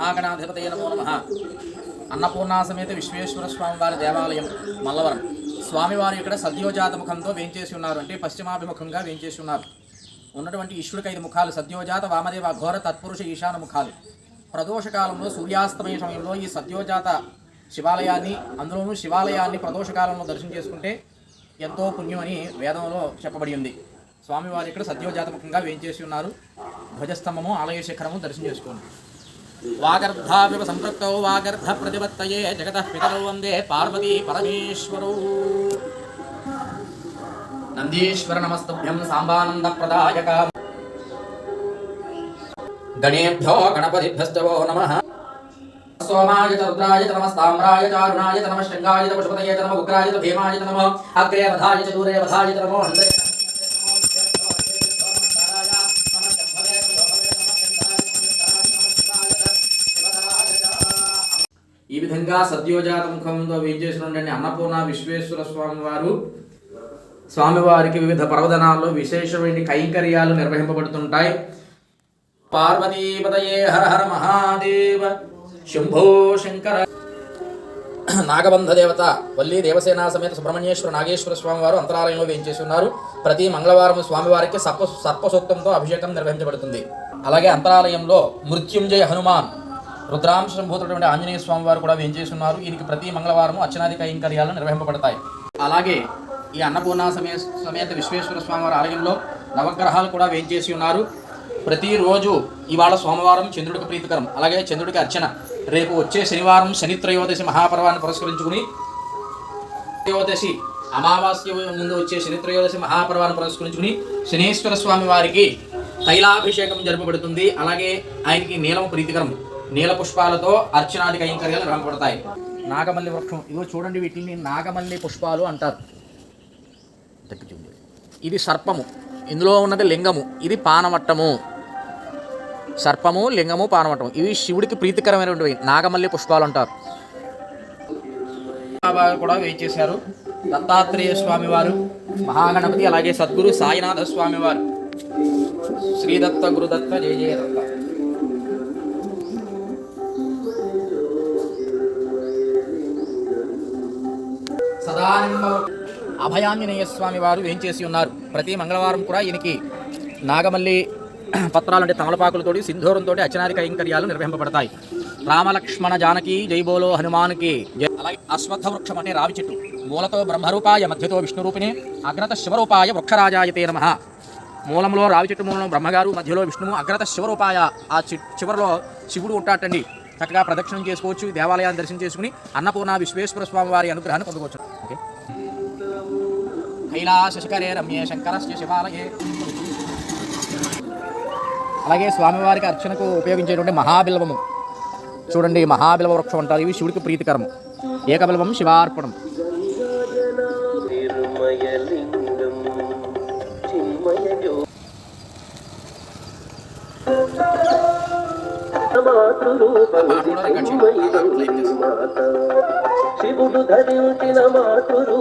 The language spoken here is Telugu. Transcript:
మహాగణాధిపతయ నమో నమః. అన్నపూర్ణా సమేత విశ్వేశ్వర స్వామి వారి దేవాలయం మల్లవరం. స్వామివారు ఇక్కడ సద్యోజాత ముఖంతో వేంచేసి ఉన్నారు, అంటే పశ్చిమాభిముఖంగా వేంచేసి ఉన్నారు. ఉన్నటువంటి ఈశ్వరుడికి 5 ముఖాలు, సద్యోజాత, వామదేవ, ఘోర, తత్పురుష, ఈశాన ముఖాలు. ప్రదోషకాలంలో సూర్యాస్తమయ సమయంలో ఈ సద్యోజాత శివాలయాన్ని, అందులోనూ శివాలయాన్ని ప్రదోషకాలంలో దర్శనం చేసుకుంటే ఎంతో పుణ్యమని వేదంలో చెప్పబడి ఉంది. స్వామివారు ఇక్కడ సద్యోజాతముఖంగా వేంచేసి ఉన్నారు. ధ్వజస్తంభము, ఆలయ శిఖరము దర్శనం చేసుకోండి. వాగర్ధావివ సంపృక్తౌ వాగర్ధ ప్రతిపత్తయే జగతః పితరౌ వందే పార్వతీ పరమేశ్వరౌ. నందీశ్వర నమస్తుభ్యం సాంబానంద ప్రదాయక. గణేభ్యో గణపతిభ్యశ్చ వో నమః. సోమాయ చ రుద్రాయ చ నమస్తామ్రాయ చ అరుణాయ చ నమః శృంగాయ చ పశుపతయే చ నమః ఉగ్రాయ చ భీమాయ చ నమః అగ్రే వధాయ చ దూరే వధాయ చ నమో హంత్రే. ఈ విధంగా సద్యోజాత ముఖంతో వేంచేసినటువంటి అన్నపూర్ణ విశ్వేశ్వర స్వామివారికి వివిధ పర్వదనాల్లో విశేషమైన కైంకర్యాలు నిర్వహింపబడుతుంటాయి. పార్వతీపతయే హర హర మహాదేవ శంభో శంకర. నాగబంధ దేవత వల్లి దేవసేన సమేత సుబ్రహ్మణ్యేశ్వర నాగేశ్వర స్వామివారు అంతరాలయంలో వేంచేసి ఉన్నారు. ప్రతి మంగళవారం స్వామివారికి సర్పసూక్తంతో అభిషేకం నిర్వహించబడుతుంది. అలాగే అంతరాలయంలో మృత్యుంజయ హనుమాన్, రుద్రాంశ సంభూతుడైన ఆంజనేయ స్వామి వారు కూడా వేంచేసి ఉన్నారు. ఈయనకి ప్రతి మంగళవారం అర్చనాది కైంకర్యాలు నిర్వహింపబడతాయి. అలాగే ఈ అన్నపూర్ణ సమేత విశ్వేశ్వర స్వామివారి ఆలయంలో నవగ్రహాలు కూడా వేంచేసి ఉన్నారు. ప్రతిరోజు ఇవాళ సోమవారం చంద్రుడికి ప్రీతికరం, అలాగే చంద్రుడికి అర్చన. రేపు వచ్చే శనివారం శని త్రయోదశి మహాపర్వాన్ని పురస్కరించుకుని, త్రయోదశి అమావాస్య ముందు వచ్చే శని త్రయోదశి మహాపర్వాన్ని పురస్కరించుకుని శనీశ్వర స్వామి వారికి తైలాభిషేకం జరపబడుతుంది. అలాగే ఆయనకి నీలం ప్రీతికరం, నీల పుష్పాలతో అర్చనాది కైంకర్యాలు నిర్వహింపబడతాయి. నాగమల్లి వృక్షం, ఇదిగో చూడండి, వీటిని నాగమల్లి పుష్పాలు అంటారు. ఇది సర్పము, ఇందులో ఉన్నది లింగము, ఇది పానవట్టము. సర్పము, లింగము, పానవట్టము ఇవి శివుడికి ప్రీతికరమైనటువంటి నాగమల్లి పుష్పాలు అంటారు. కూడా వేయించేశారు. దత్తాత్రేయ స్వామివారు, మహాగణపతి, అలాగే సద్గురు సాయినాథ స్వామివారు. శ్రీదత్త గురుదత్త జయ జయ దత్త. సదానంద అభయాంజనేయ స్వామి వారు వేంచేసి ఉన్నారు. ప్రతి మంగళవారం కూడా ఈయనకి నాగమల్లి పత్రాలు, అంటే తమలపాకులతోటి సింధూరంతో అర్చనాది కైంకర్యాలు నిర్వహింపబడతాయి. రామలక్ష్మణ జానకి జైబోలో హనుమానికి జై. అలాగే అశ్వత్థ వృక్షం అంటే రావి చెట్టు, మూలతో బ్రహ్మరూపాయ, మధ్యతో విష్ణురూపిణి, అగ్రత శివరూపాయ వృక్షరాజాయతే నమః. మూలంలో రావి చెట్టు మూలంలో బ్రహ్మగారు, మధ్యలో విష్ణువు, అగ్రత శివరూపాయ, ఆ చివరిలో శివుడు ఉంటాటండి. చక్కగా ప్రదక్షిణం చేసుకోవచ్చు, దేవాలయాన్ని దర్శనం చేసుకుని అన్నపూర్ణ విశ్వేశ్వర స్వామి వారి అనుగ్రహాన్ని పొందుకోవచ్చు. ఓకే. కైలాస శిఖరే రమ్యే శంకరస్య శివాలయే. అలాగే స్వామివారికి అర్చనకు ఉపయోగించేటువంటి మహాబిల్వము చూడండి, మహాబిల్వ వృక్షం అంటారు. ఇవి శివుడికి ప్రీతికరము. ఏకబిల్వం శివార్పణం. శివుడు ధరించిన మాతృ